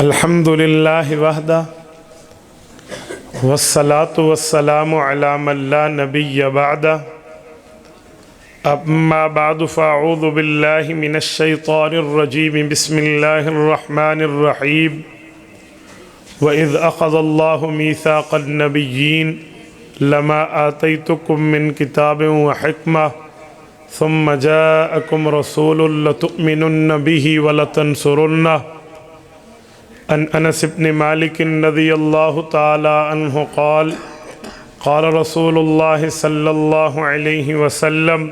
الحمدللہ وحدہ والصلاة والسلام علی من لا نبی بعدہ اما بعد فاعوذ باللہ من الشیطان الرجیم بسم اللہ الرحمن الرحیم وَإِذْ أَخَذَ اللَّهُ مِيثَاقَ النَّبِيِّينَ لَمَا آتَيْتُكُم مِّن كِتَابٍ وَحِكْمَةٍ ثُمَّ جَاءَكُمْ رَسُولٌ لَتُؤْمِنُنَّ بِهِ وَلَتَنْصُرُنَّهُ عن انس بن مالک رضی اللہ تعالی عنہ قال قال رسول اللہ صلی اللہ علیہ وسلم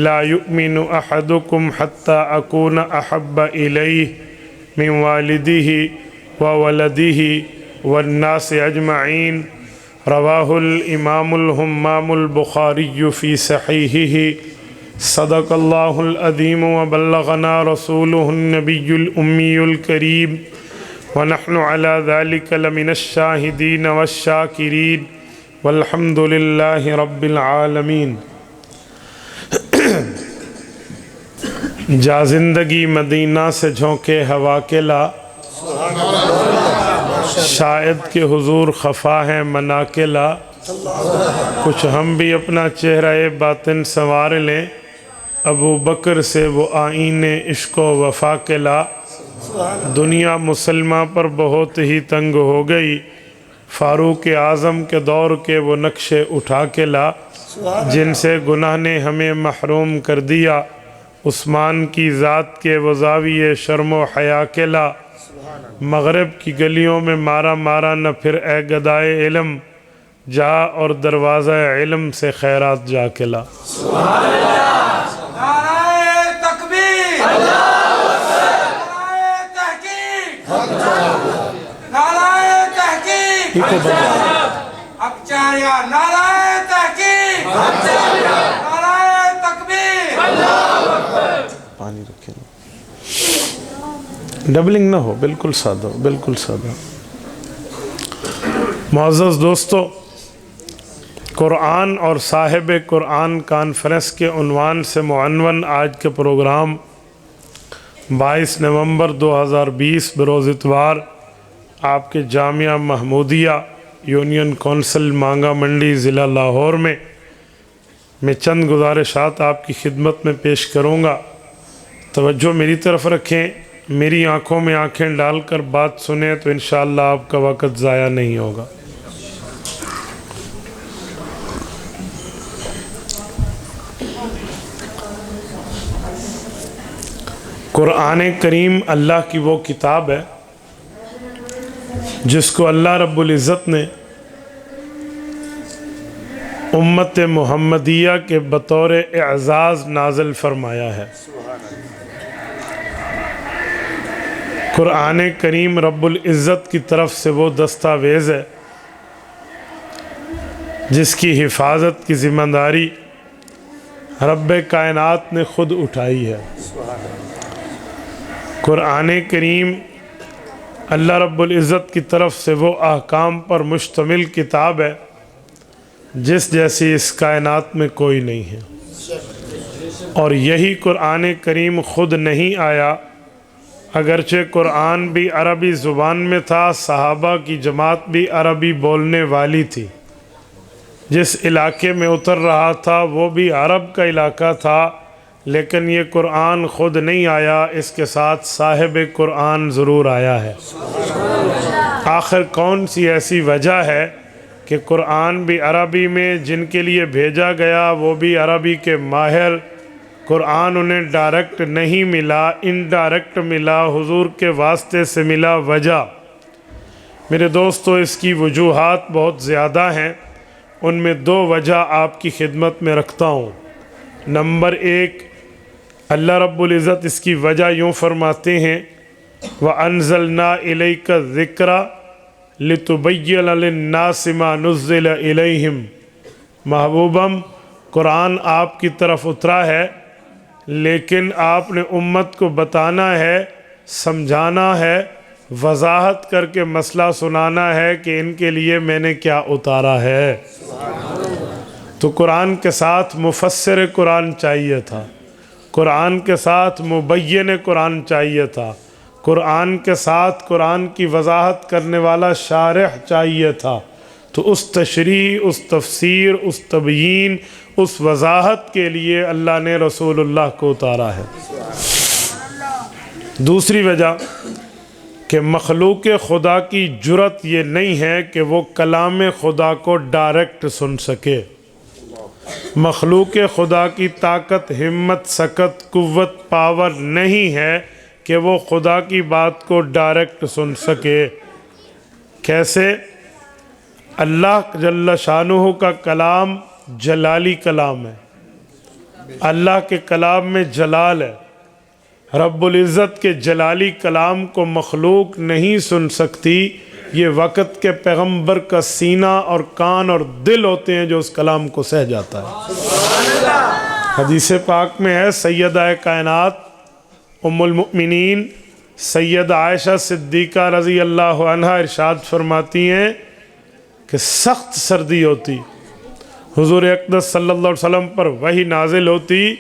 لا يؤمن احدكم حتى اكون احب الیہ من والدہ وولدہ والناس اجمعین رواہ الامام الہمام البخاری فی صحیحہ صدق اللہ العظیم وبلغنا رسولہ النبی الامی الکریم ونحن على ذلك لمن الشاہدین والشاکرین والحمد للہ رب العالمین۔ جا زندگی مدینہ سے جھونکے ہوا کے لا، شاید کہ حضور خفا ہے منا کے لا، کچھ ہم بھی اپنا چہرہ باطن سنوار لیں، ابو بکر سے وہ آئین عشق و وفا کے لا۔ دنیا مسلمہ پر بہت ہی تنگ ہو گئی، فاروق اعظم کے دور کے وہ نقشے اٹھا کے لا، جن سے گناہ نے ہمیں محروم کر دیا، عثمان کی ذات کے وہ زاویے شرم و حیا کے لا۔ مغرب کی گلیوں میں مارا مارا نہ پھر اے گدائے علم، جا اور دروازہ علم سے خیرات جا کے لا۔ پانی رکھیں، ڈبلنگ نہ ہو، بالکل سادہ ہو، بالکل سادہ۔ معزز دوستو، قرآن اور صاحب قرآن کانفرنس کے عنوان سے معنون آج کے پروگرام 22 نومبر 2020 بروز اتوار آپ کے جامعہ محمودیہ یونین کونسل مانگا منڈی ضلع لاہور میں چند گزارشات آپ کی خدمت میں پیش کروں گا۔ توجہ میری طرف رکھیں، میری آنکھوں میں آنکھیں ڈال کر بات سنیں تو انشاءاللہ آپ کا وقت ضائع نہیں ہوگا۔ قرآن کریم اللہ کی وہ کتاب ہے جس کو اللہ رب العزت نے امت محمدیہ کے بطور اعزاز نازل فرمایا ہے۔ قرآن کریم رب العزت کی طرف سے وہ دستاویز ہے جس کی حفاظت کی ذمہ داری رب کائنات نے خود اٹھائی ہے۔ قرآن کریم اللہ رب العزت کی طرف سے وہ احکام پر مشتمل کتاب ہے جس جیسی اس کائنات میں کوئی نہیں ہے، اور یہی قرآن کریم خود نہیں آیا، اگرچہ قرآن بھی عربی زبان میں تھا، صحابہ کی جماعت بھی عربی بولنے والی تھی، جس علاقے میں اتر رہا تھا وہ بھی عرب کا علاقہ تھا، لیکن یہ قرآن خود نہیں آیا، اس کے ساتھ صاحب قرآن ضرور آیا ہے۔ آخر کون سی ایسی وجہ ہے کہ قرآن بھی عربی میں، جن کے لیے بھیجا گیا وہ بھی عربی کے ماہر، قرآن انہیں ڈائریکٹ نہیں ملا، انڈائریکٹ ملا، حضور کے واسطے سے ملا۔ وجہ میرے دوستو اس کی وجوہات بہت زیادہ ہیں، ان میں دو وجہ آپ کی خدمت میں رکھتا ہوں۔ نمبر ایک، اللہ رب العزت اس کی وجہ یوں فرماتے ہیں وَأَنزَلْنَا إِلَيْكَ الذِّكْرَ لِتُبَيِّنَ لِلنَّاسِ مَا نُزِّلَ إِلَيْهِمْ۔ محبوبم، قرآن آپ کی طرف اترا ہے، لیکن آپ نے امت کو بتانا ہے، سمجھانا ہے، وضاحت کر کے مسئلہ سنانا ہے کہ ان کے لیے میں نے کیا اتارا ہے۔ تو قرآن کے ساتھ مفسر قرآن چاہیے تھا، قرآن کے ساتھ مبین قرآن چاہیے تھا، قرآن کے ساتھ قرآن کی وضاحت کرنے والا شارح چاہیے تھا، تو اس تشریح، اس تفسیر، اس تبیین، اس وضاحت کے لیے اللہ نے رسول اللہ کو اتارا ہے۔ دوسری وجہ کہ مخلوق خدا کی جرت یہ نہیں ہے کہ وہ کلام خدا کو ڈائریکٹ سن سکے۔ مخلوق خدا کی طاقت، ہمت، سکت، قوت، پاور نہیں ہے کہ وہ خدا کی بات کو ڈائریکٹ سن سکے۔ کیسے؟ اللہ جل شانہ کا کلام جلالی کلام ہے، اللہ کے کلام میں جلال ہے۔ رب العزت کے جلالی کلام کو مخلوق نہیں سن سکتی، یہ وقت کے پیغمبر کا سینہ اور کان اور دل ہوتے ہیں جو اس کلام کو سہ جاتا ہے۔ حدیث پاک میں ہے، سیدہ کائنات ام المؤمنین سید عائشہ صدیقہ رضی اللہ عنہا ارشاد فرماتی ہیں کہ سخت سردی ہوتی، حضور اقدس صلی اللہ علیہ وسلم پر وحی نازل ہوتی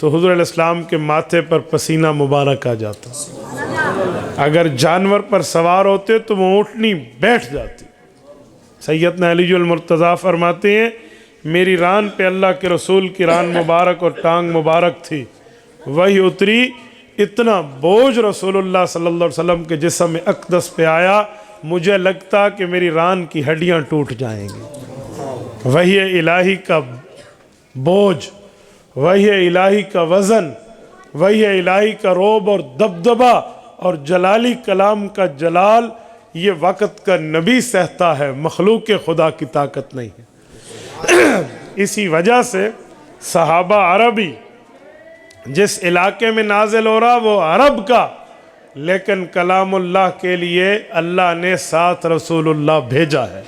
تو حضور علیہ السلام کے ماتھے پر پسینہ مبارک آ جاتا، اگر جانور پر سوار ہوتے تو وہ اونٹنی بیٹھ جاتی۔ سیدنا علی المرتضیٰ فرماتے ہیں میری ران پہ اللہ کے رسول کی ران مبارک اور ٹانگ مبارک تھی، وہی اتری، اتنا بوجھ رسول اللہ صلی اللہ علیہ وسلم کے جسم اقدس پہ آیا، مجھے لگتا کہ میری ران کی ہڈیاں ٹوٹ جائیں گی۔ وحی الہی کا بوجھ، وحی الہی کا وزن، وحی الہی کا روب اور دبدبہ اور جلالی کلام کا جلال، یہ وقت کا نبی سہتا ہے، مخلوق خدا کی طاقت نہیں ہے۔ اسی وجہ سے صحابہ عربی جس علاقے میں نازل ہو رہا وہ عرب کا، لیکن کلام اللہ کے لیے اللہ نے ساتھ رسول اللہ بھیجا ہے۔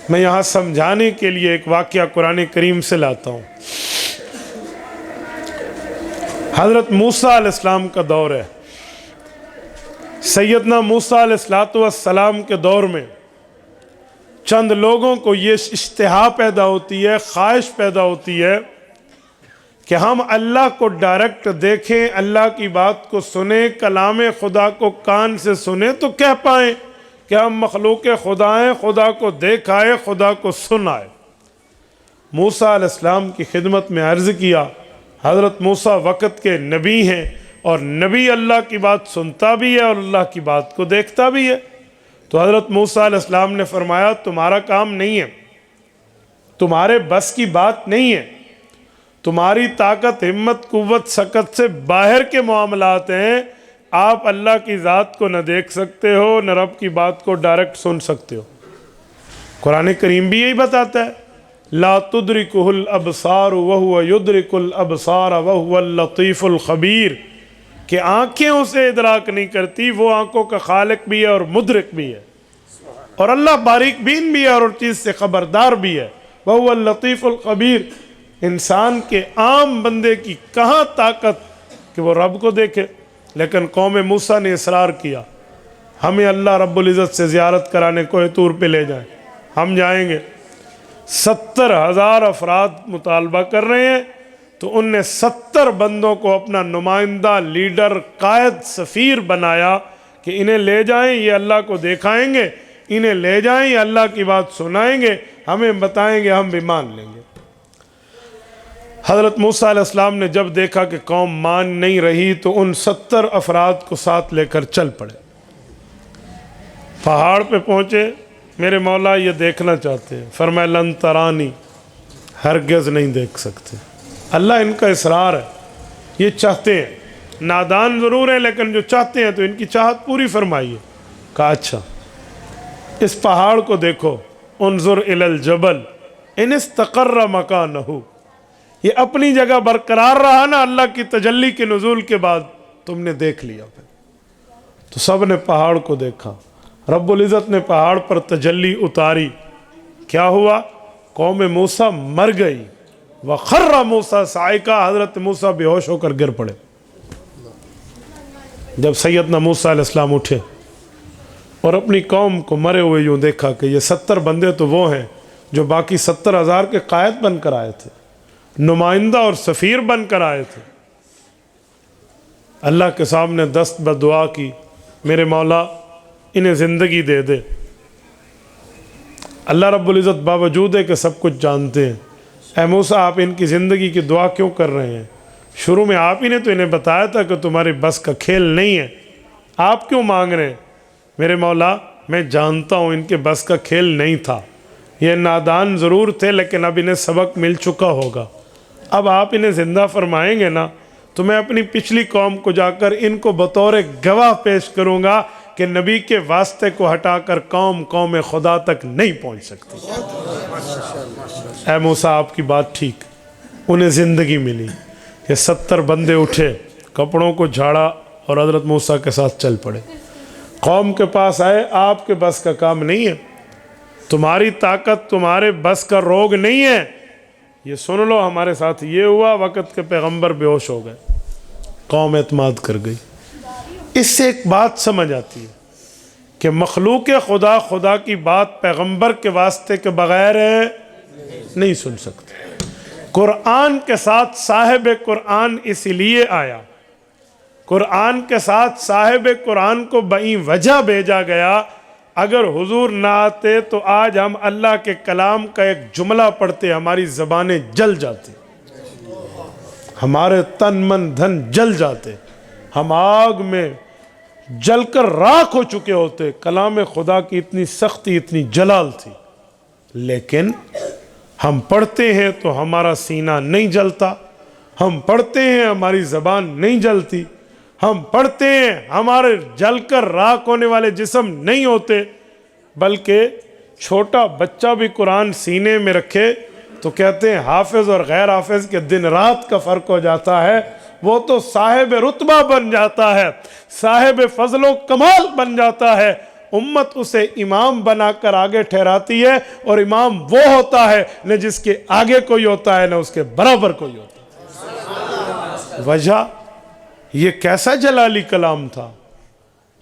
میں یہاں سمجھانے کے لیے ایک واقعہ قرآن کریم سے لاتا ہوں۔ حضرت موسیٰ علیہ السلام کا دور ہے۔ سیدنا موسیٰ علیہ السلام کے دور میں چند لوگوں کو یہ اشتہا پیدا ہوتی ہے، خواہش پیدا ہوتی ہے کہ ہم اللہ کو ڈائریکٹ دیکھیں، اللہ کی بات کو سنیں، کلام خدا کو کان سے سنیں تو کہہ پائیں کہ ہم مخلوق خدا ہیں، خدا کو دیکھ آئے، خدا کو سن آئے۔ موسیٰ علیہ السلام کی خدمت میں عرض کیا، حضرت موسیٰ وقت کے نبی ہیں، اور نبی اللہ کی بات سنتا بھی ہے اور اللہ کی بات کو دیکھتا بھی ہے۔ تو حضرت موسیٰ علیہ السلام نے فرمایا تمہارا کام نہیں ہے، تمہارے بس کی بات نہیں ہے، تمہاری طاقت، ہمت، قوت، سکت سے باہر کے معاملات ہیں، آپ اللہ کی ذات کو نہ دیکھ سکتے ہو، نہ رب کی بات کو ڈائریکٹ سن سکتے ہو۔ قرآن کریم بھی یہی بتاتا ہے، لا تدرکہ الابصار وہو یدرک الابصار وہو اللطیف الخبیر، کہ آنکھیں اسے ادراک نہیں کرتی، وہ آنکھوں کا خالق بھی ہے اور مدرک بھی ہے، اور اللہ باریک بین بھی ہے اور چیز سے خبردار بھی ہے، وہو اللطیف الخبیر۔ انسان کے عام بندے کی کہاں طاقت کہ وہ رب کو دیکھے، لیکن قوم موسیٰ نے اصرار کیا ہمیں اللہ رب العزت سے زیارت کرانے کوہ طور پہ لے جائیں، ہم جائیں گے۔ 70,000 افراد مطالبہ کر رہے ہیں، تو ان نے 70 بندوں کو اپنا نمائندہ، لیڈر، قائد، سفیر بنایا کہ انہیں لے جائیں، یہ اللہ کو دکھائیں گے، انہیں لے جائیں، یہ اللہ کی بات سنائیں گے، ہمیں بتائیں گے، ہم بھی مان لیں گے۔ حضرت موسیٰ علیہ السلام نے جب دیکھا کہ قوم مان نہیں رہی تو ان 70 افراد کو ساتھ لے کر چل پڑے، پہاڑ پہ پہنچے، میرے مولا یہ دیکھنا چاہتے ہیں، فرمایا لن ترانی، ہرگز نہیں دیکھ سکتے۔ اللہ ان کا اصرار ہے، یہ چاہتے ہیں، نادان ضرور ہیں لیکن جو چاہتے ہیں تو ان کی چاہت پوری فرمائیے۔ کہا اچھا اس پہاڑ کو دیکھو، انظر الی الجبل ان استقر مکانہ، یہ اپنی جگہ برقرار رہا نا اللہ کی تجلی کے نزول کے بعد، تم نے دیکھ لیا۔ پھر تو سب نے پہاڑ کو دیکھا، رب العزت نے پہاڑ پر تجلی اتاری، کیا ہوا؟ قوم موسیٰ مر گئی، وَخَرَّ مُوسَىٰ صَعِقًا، حضرت موسیٰ بے ہوش ہو کر گر پڑے۔ جب سیدنا موسیٰ علیہ السلام اٹھے اور اپنی قوم کو مرے ہوئے یوں دیکھا کہ یہ 70 بندے تو وہ ہیں جو باقی 70,000 کے قائد بن کر آئے تھے، نمائندہ اور سفیر بن کر آئے تھے، اللہ کے سامنے دست بدعا کی، میرے مولا انہیں زندگی دے دے۔ اللہ رب العزت باوجود ہے کہ سب کچھ جانتے ہیں، اے موسیٰ آپ ان کی زندگی کی دعا کیوں کر رہے ہیں؟ شروع میں آپ ہی نے تو انہیں بتایا تھا کہ تمہاری بس کا کھیل نہیں ہے، آپ کیوں مانگ رہے ہیں؟ میرے مولا میں جانتا ہوں ان کے بس کا کھیل نہیں تھا، یہ نادان ضرور تھے لیکن اب انہیں سبق مل چکا ہوگا۔ اب آپ انہیں زندہ فرمائیں گے نا تو میں اپنی پچھلی قوم کو جا کر ان کو بطور گواہ پیش کروں گا کہ نبی کے واسطے کو ہٹا کر قوم خدا تک نہیں پہنچ سکتی۔ اے موسیٰ آپ کی بات ٹھیک، انہیں زندگی ملی، یہ 70 بندے اٹھے، کپڑوں کو جھاڑا اور حضرت موسیٰ کے ساتھ چل پڑے۔ قوم کے پاس آئے، آپ کے بس کا کام نہیں ہے، تمہاری طاقت تمہارے بس کا روگ نہیں ہے، یہ سن لو ہمارے ساتھ یہ ہوا، وقت کے پیغمبر بے ہوش ہو گئے۔ قوم اعتماد کر گئی۔ اس سے ایک بات سمجھ آتی ہے کہ مخلوق خدا کی بات پیغمبر کے واسطے کے بغیر نہیں سن سکتے۔ قرآن کے ساتھ صاحب قرآن اس لیے آیا، قرآن کے ساتھ صاحب قرآن کو بئی وجہ بھیجا گیا۔ اگر حضور نہ آتے تو آج ہم اللہ کے کلام کا ایک جملہ پڑھتے ہماری زبانیں جل جاتی، ہمارے تن من دھن جل جاتے، ہم آگ میں جل کر راکھ ہو چکے ہوتے۔ کلام خدا کی اتنی سختی، اتنی جلال تھی، لیکن ہم پڑھتے ہیں تو ہمارا سینہ نہیں جلتا، ہم پڑھتے ہیں ہماری زبان نہیں جلتی، ہم پڑھتے ہیں ہمارے جل کر راکھ ہونے والے جسم نہیں ہوتے، بلکہ چھوٹا بچہ بھی قرآن سینے میں رکھے تو کہتے ہیں حافظ اور غیر حافظ کے دن رات کا فرق ہو جاتا ہے، وہ تو صاحب رتبہ بن جاتا ہے، صاحب فضل و کمال بن جاتا ہے۔ امت اسے امام بنا کر آگے ٹھہراتی ہے، اور امام وہ ہوتا ہے نہ جس کے آگے کوئی ہوتا ہے نہ اس کے برابر کوئی ہوتا ہے۔ وجہ یہ کیسا جلالی کلام تھا،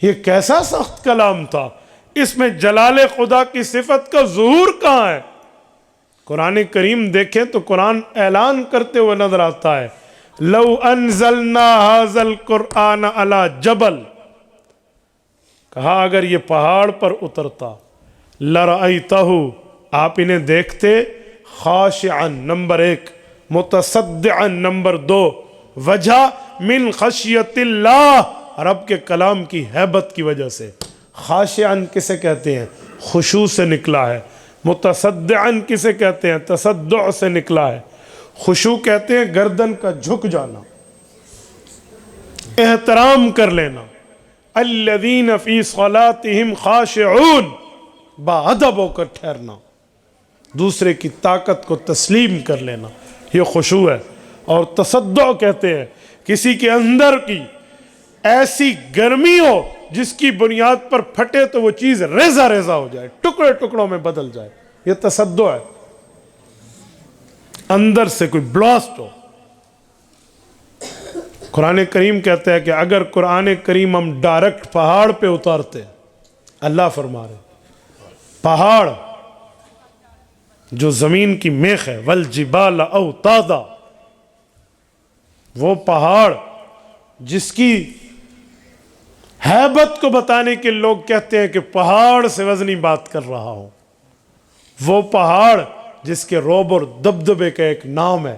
یہ کیسا سخت کلام تھا، اس میں جلال خدا کی صفت کا ظہور کہاں ہے؟ قرآن کریم دیکھیں تو قرآن اعلان کرتے ہوئے نظر آتا ہے، لو انزلنا ھذا القرآن علی جبل، کہا اگر یہ پہاڑ پر اترتا، لرأیتہ، آپ انہیں دیکھتے، خاشعا نمبر 1، متصدعا نمبر 2، وجہ من خشیت اللہ، رب کے کلام کی ہیبت کی وجہ سے۔ خاشعا کسے کہتے ہیں؟ خشوع سے نکلا ہے۔ متصدعا کسے کہتے ہیں؟ تصدع سے نکلا ہے۔ خشوع کہتے ہیں گردن کا جھک جانا، احترام کر لینا۔ الذین فی صلاتہم خاشعون، باادب ہو کر ٹھہرنا، دوسرے کی طاقت کو تسلیم کر لینا، یہ خشوع ہے۔ اور تصدع کہتے ہیں کسی کے اندر کی ایسی گرمی ہو جس کی بنیاد پر پھٹے تو وہ چیز ریزہ ریزہ ہو جائے، ٹکڑے ٹکڑوں میں بدل جائے، یہ تصدع ہے۔ اندر سے کوئی بلاسٹ ہو۔ قرآن کریم کہتا ہے کہ اگر قرآن کریم ہم ڈائریکٹ پہاڑ پہ اتارتے، اللہ فرما رہے پہاڑ جو زمین کی میخ ہے، والجبال اوتادا، وہ پہاڑ جس کی ہیبت کو بتانے کے لوگ کہتے ہیں کہ پہاڑ سے وزنی بات کر رہا ہوں، وہ پہاڑ جس کے روب اور دبدبے کا ایک نام ہے،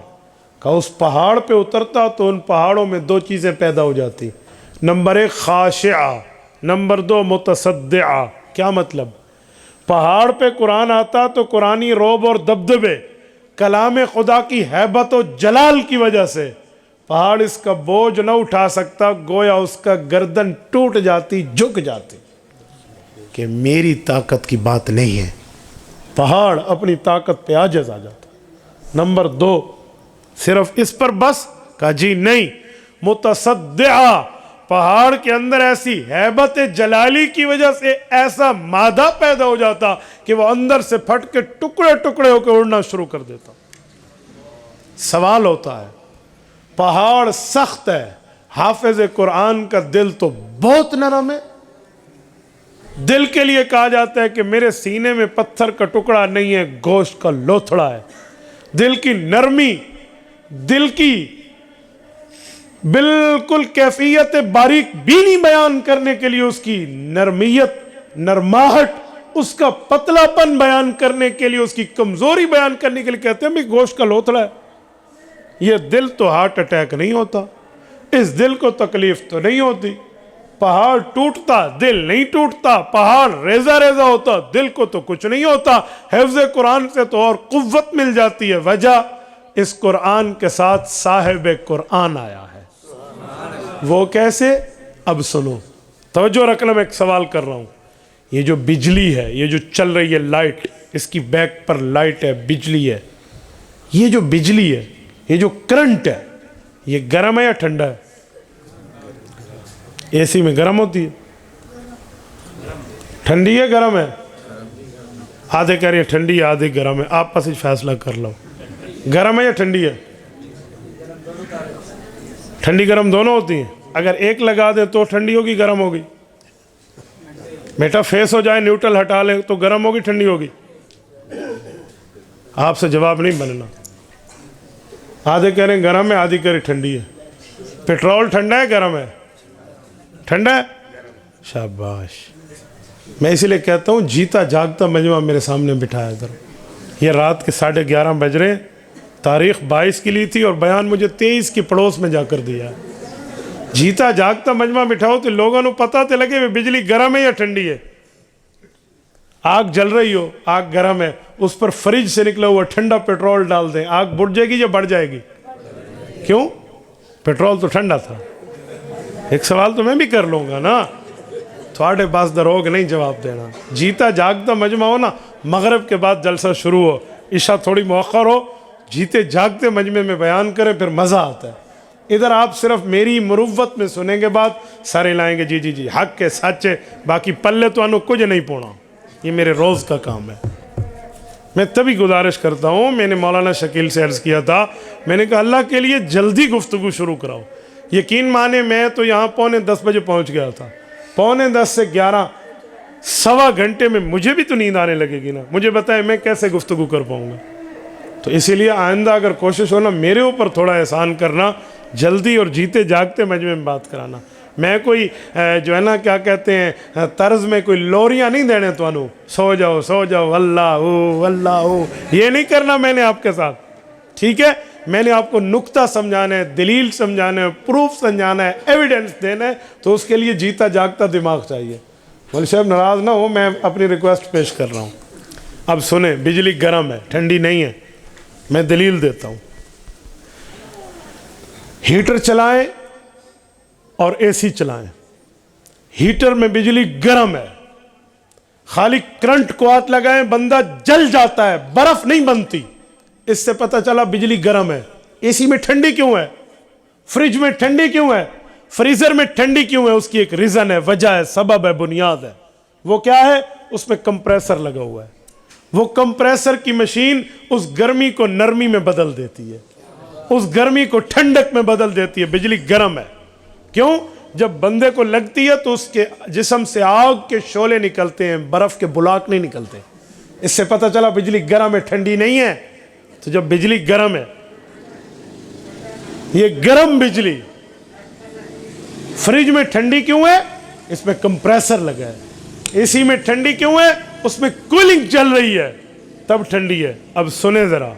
کہ اس پہاڑ پہ اترتا تو ان پہاڑوں میں 2 چیزیں پیدا ہو جاتی، نمبر 1 خاشعہ، نمبر 2 متصدعہ۔ کیا مطلب؟ پہاڑ پہ قرآن آتا تو قرآنی روب اور دبدبے، کلام خدا کی ہیبت و جلال کی وجہ سے پہاڑ اس کا بوجھ نہ اٹھا سکتا، گویا اس کا گردن ٹوٹ جاتی، جھک جاتی کہ میری طاقت کی بات نہیں ہے، پہاڑ اپنی طاقت پہ عاجز آ جاتا۔ نمبر 2 صرف اس پر بس، کہا جی نہیں، متصدعہ، پہاڑ کے اندر ایسی ہیبت جلالی کی وجہ سے ایسا مادہ پیدا ہو جاتا کہ وہ اندر سے پھٹ کے ٹکڑے ٹکڑے ہو کے اڑنا شروع کر دیتا۔ سوال ہوتا ہے، پہاڑ سخت ہے، حافظ قرآن کا دل تو بہت نرم ہے۔ دل کے لیے کہا جاتا ہے کہ میرے سینے میں پتھر کا ٹکڑا نہیں ہے، گوشت کا لوتھڑا ہے۔ دل کی نرمی، دل کی بالکل کیفیت باریک بینی بیان کرنے کے لیے اس کی نرمیت، نرماہٹ، اس کا پتلا پن بیان کرنے کے لیے، اس کی کمزوری بیان کرنے کے لیے کہتے ہیں بھی گوشت کا لوتھڑا ہے، یہ دل تو ہارٹ اٹیک نہیں ہوتا، اس دل کو تکلیف تو نہیں ہوتی، پہاڑ ٹوٹتا دل نہیں ٹوٹتا، پہاڑ ریزہ ریزہ ہوتا دل کو تو کچھ نہیں ہوتا، حفظ قرآن سے تو اور قوت مل جاتی ہے۔ وجہ اس قرآن کے ساتھ صاحب قرآن آیا ہے۔ وہ کیسے؟ اب سنو، توجہ رکھنا، میں ایک سوال کر رہا ہوں۔ یہ جو بجلی ہے، یہ جو چل رہی ہے لائٹ، اس کی بیک پر لائٹ ہے، بجلی ہے، یہ جو بجلی ہے، یہ جو کرنٹ ہے، یہ گرم ہے یا ٹھنڈا ہے؟ اے سی میں گرم ہوتی ہے، ٹھنڈی ہے گرم ہے؟ آدھے کہہ رہے ہیں ٹھنڈی ہے، آدھے گرم ہے، آپ پس فیصلہ کر لو، گرم ہے یا ٹھنڈی ہے؟ ٹھنڈی گرم دونوں ہوتی ہیں، اگر ایک لگا دیں تو ٹھنڈی ہوگی گرم ہوگی؟ بیٹا فیس ہو جائے، نیوٹرل ہٹا لیں تو گرم ہوگی ٹھنڈی ہوگی؟ آپ سے جواب نہیں بننا۔ آدھے کہہ رہے ہیں گرم ہے، آدھی کہہ رہے ٹھنڈی ہے۔ پیٹرول ٹھنڈا ہے گرم ہے؟ ٹھنڈا ہے؟ شاباش۔ میں اسی لیے کہتا ہوں جیتا جاگتا مجمع میرے سامنے بٹھایا کرو۔ یہ رات کے 11:30 بج رہے ہیں، تاریخ 22 کی لی تھی اور بیان مجھے 23 کی پڑوس میں جا کر دیا۔ جیتا جاگتا مجمع بٹھاؤ تو لوگوں کو پتہ تو لگے بجلی گرم ہے یا ٹھنڈی ہے۔ آگ جل رہی ہو، آگ گرم ہے، اس پر فریج سے نکلا ہوا ٹھنڈا پیٹرول ڈال دیں، آگ بڑھ جائے گی یا بڑھ جائے گی؟ کیوں؟ پیٹرول تو ٹھنڈا تھا۔ ایک سوال تو میں بھی کر لوں گا نا، تھوڑے پاس دروگ نہیں جواب دینا۔ جیتا جاگتا مجمع ہو نا، مغرب کے بعد جلسہ شروع ہو، عشاء تھوڑی مؤخر ہو، جیتے جاگتے مجمع میں بیان کریں، پھر مزہ آتا ہے۔ ادھر آپ صرف میری مروت میں سنیں گے بات، سارے لائیں گے جی جی جی حق کے سچے، باقی پلے تو انو کچھ نہیں پونا۔ یہ میرے روز کا کام ہے۔ میں تبھی گزارش کرتا ہوں، میں نے مولانا شکیل سے عرض کیا تھا، میں نے کہا اللہ کے لیے جلدی گفتگو شروع کراؤ۔ یقین مانے میں تو یہاں 9:45 بجے پہنچ گیا تھا، 9:45 سے 11 سوا گھنٹے میں مجھے بھی تو نیند آنے لگے گی نا، مجھے بتائیں میں کیسے گفتگو کر پاؤں گا؟ تو اسی لیے آئندہ اگر کوشش ہو نا میرے اوپر تھوڑا احسان کرنا، جلدی اور جیتے جاگتے مجمع میں بات کرانا۔ میں کوئی جو ہے نا کیا کہتے ہیں طرز میں کوئی لوریاں نہیں دینے تو انو سو جاؤ اللہ یہ نہیں کرنا میں نے آپ کے ساتھ، ٹھیک ہے؟ میں نے آپ کو نقطہ سمجھانا ہے، دلیل سمجھانا ہے، پروف سمجھانا ہے، ایویڈنس دینا ہے، تو اس کے لیے جیتا جاگتا دماغ چاہیے۔ مولوی صاحب ناراض نہ ہو، میں اپنی ریکویسٹ پیش کر رہا ہوں۔ اب سنیں، بجلی گرم ہے، ٹھنڈی نہیں ہے، میں دلیل دیتا ہوں۔ ہیٹر چلائیں اور اے سی چلائیں، ہیٹر میں بجلی گرم ہے، خالی کرنٹ کو ہاتھ لگائیں بندہ جل جاتا ہے، برف نہیں بنتی، اس سے پتہ چلا بجلی گرم ہے۔ اے سی میں ٹھنڈی کیوں ہے؟ فریج میں ٹھنڈی کیوں ہے؟ فریزر میں ٹھنڈی کیوں ہے؟ اس کی ایک ریزن ہے، وجہ ہے، سبب ہے، بنیاد ہے۔ وہ کیا ہے؟ اس میں کمپریسر لگا ہوا ہے، وہ کمپریسر کی مشین اس گرمی کو نرمی میں بدل دیتی ہے، اس گرمی کو ٹھنڈک میں بدل دیتی ہے۔ بجلی گرم ہے، کیوں؟ جب بندے کو لگتی ہے تو اس کے جسم سے آگ کے شعلے نکلتے ہیں، برف کے بلاک نہیں نکلتے۔ اس سے پتہ چلا بجلی گرم ہے، ٹھنڈی نہیں ہے۔ تو جب بجلی گرم ہے، یہ گرم بجلی، فریج میں ٹھنڈی کیوں ہے؟ اس میں کمپریسر لگا ہے۔ اے سی میں ٹھنڈی کیوں ہے؟ اس میں کولنگ چل رہی ہے، تب ٹھنڈی ہے۔ اب سنیں ذرا،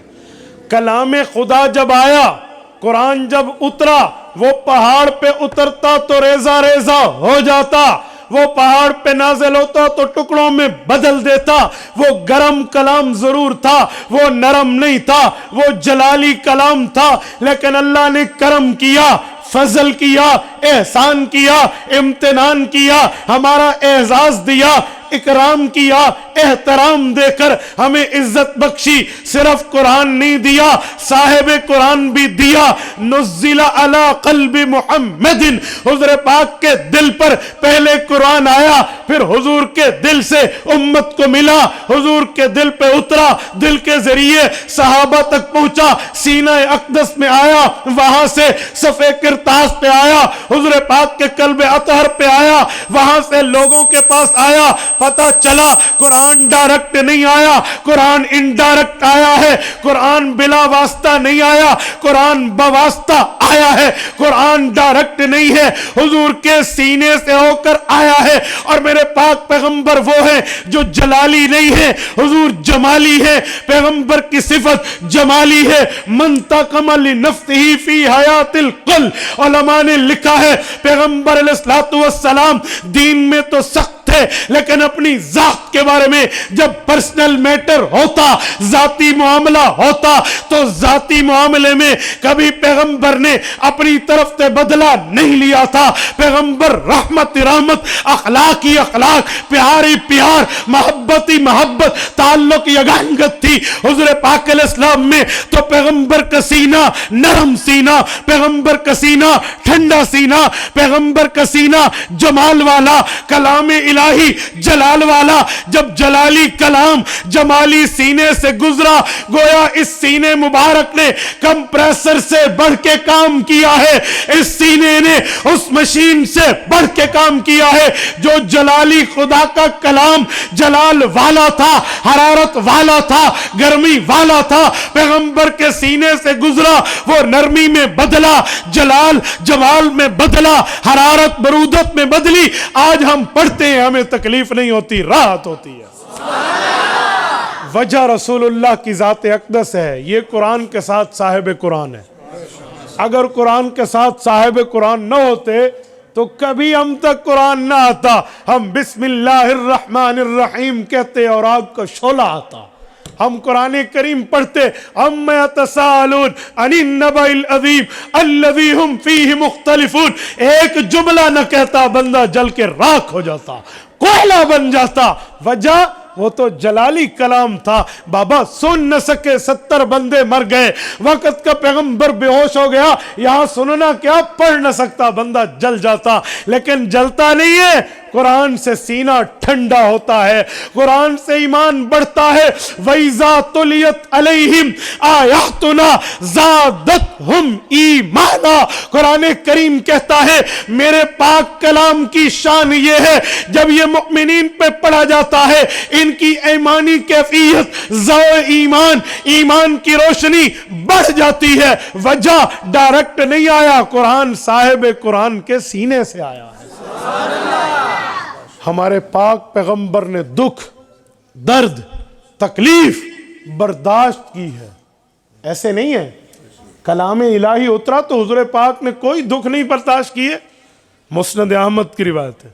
کلام خدا جب آیا، قرآن جب اترا، وہ پہاڑ پہ اترتا تو ریزہ ریزہ ہو جاتا، وہ پہاڑ پہ نازل ہوتا تو ٹکڑوں میں بدل دیتا۔ وہ گرم کلام ضرور تھا، وہ نرم نہیں تھا، وہ جلالی کلام تھا، لیکن اللہ نے کرم کیا، فضل کیا، احسان کیا، امتنان کیا، ہمارا اعزاز دیا، اکرام کیا، احترام دے کر ہمیں عزت بخشی۔ صرف قرآن نہیں دیا، صاحب قرآن بھی دیا۔ نزل علی قلب محمد، حضور پاک کے دل پر پہلے قرآن آیا، پھر حضور کے دل سے امت کو ملا، حضور کے دل پہ اترا، دل کے ذریعے صحابہ تک پہنچا، سینہ اقدس میں آیا، وہاں سے صفحہ کرتاس پہ آیا، حضور پاک کے قلب اطہر پہ آیا، وہاں سے لوگوں کے پاس آیا، پتہ چلا قرآن قرآن ڈائریکٹ نہیں آیا، قرآن انڈائریکٹ آیا ہے، قرآن بلا واسطہ نہیں آیا، قرآن بواسطہ آیا ہے، قرآن ڈائریکٹ نہیں ہے، حضور کے سینے سے ہو کر آیا ہے۔ اور میرے پاک پیغمبر وہ ہیں جو جلالی نہیں ہے، حضور جمالی ہے، پیغمبر کی صفت جمالی ہے۔ منتقم لنفسہ فی حیات القل، علماء نے لکھا ہے پیغمبر علیہ السلام دین میں تو سخت تھے، لیکن اپنی ذات کے بارے میں جب پرسنل میٹر ہوتا، ذاتی معاملہ ہوتا، تو ذاتی معاملے میں کبھی پیغمبر نے اپنی طرف سے بدلہ نہیں لیا تھا۔ پیغمبر رحمت اخلاقی اخلاق، پیاری پیار، محبتی محبت، تعلق یگانگت تھی حضور پاک علیہ السلام میں۔ تو پیغمبر کا سینہ نرم سینہ، پیغمبر کا سینہ ٹھنڈا سینہ، پیغمبر کا سینہ جمال والا، کلام الہی جلال والا۔ جب جلالی کلام جمالی سینے سے گزرا، گویا اس سینے مبارک نے کمپریسر سے بڑھ کے کام کیا ہے، اس سینے نے اس مشین سے بڑھ کے کام کیا ہے۔ جو جلالی خدا کا کلام جلال والا تھا، حرارت والا تھا، گرمی والا تھا، پیغمبر کے سینے سے گزرا، وہ نرمی میں بدلا، جلال جمال میں بدلا، حرارت برودت میں بدلی۔ آج ہم پڑھتے ہیں، ہمیں تکلیف نہیں ہوتی، راحت ہوتی ہے۔ وجہ رسول اللہ کی ذات اقدس ہے۔ یہ قرآن کے ساتھ صاحب قرآن ہے۔ اگر قرآن کے ساتھ صاحب قرآن نہ ہوتے تو کبھی ہم تک قرآن نہ آتا۔ ہم بسم اللہ الرحمن الرحیم کہتے اور آگ کا شعلہ آتا۔ ہم قرآن کریم پڑھتے، اَمَّ يَتَسَاءَلُونَ عَنِ النَّبَإِ الْعَظِيمِ الَّذِي هُمْ فِيهِ مُخْتَلِفُونَ۔ ایک جملہ نہ کہتا، بندہ جل کے راکھ ہو جاتا، کوئلہ بن جاتا۔ وجہ وہ تو جلالی کلام تھا۔ بابا سن نہ سکے، 70 بندے مر گئے، وقت کا پیغمبر بے ہوش ہو گیا، یہاں سننا کیا، پڑھ نہ سکتا، بندہ جل جاتا۔ لیکن جلتا نہیں ہے، قرآن سے سینہ ٹھنڈا ہوتا ہے، قرآن سے ایمان بڑھتا ہے۔ وَإِذَا تُلِيَتْ عَلَيْهِمْ آيَاتُنَا زَادَتْهُمْ ایمانا۔ قرآن کریم کہتا ہے میرے پاک کلام کی شان یہ ہے، جب یہ مؤمنین پہ پڑھا جاتا ہے، ان کی ایمانی کیفیت، ذو ایمان، ایمان کی روشنی بڑھ جاتی ہے۔ وجہ ڈائریکٹ نہیں آیا، قرآن صاحب قرآن کے سینے سے آیا ہے۔ ہمارے پاک پیغمبر نے دکھ، درد، تکلیف برداشت کی ہے، ایسے نہیں ہے۔ کلام الہی اترا تو حضور پاک نے کوئی دکھ نہیں برداشت کیے۔ مسند احمد کی روایت ہے،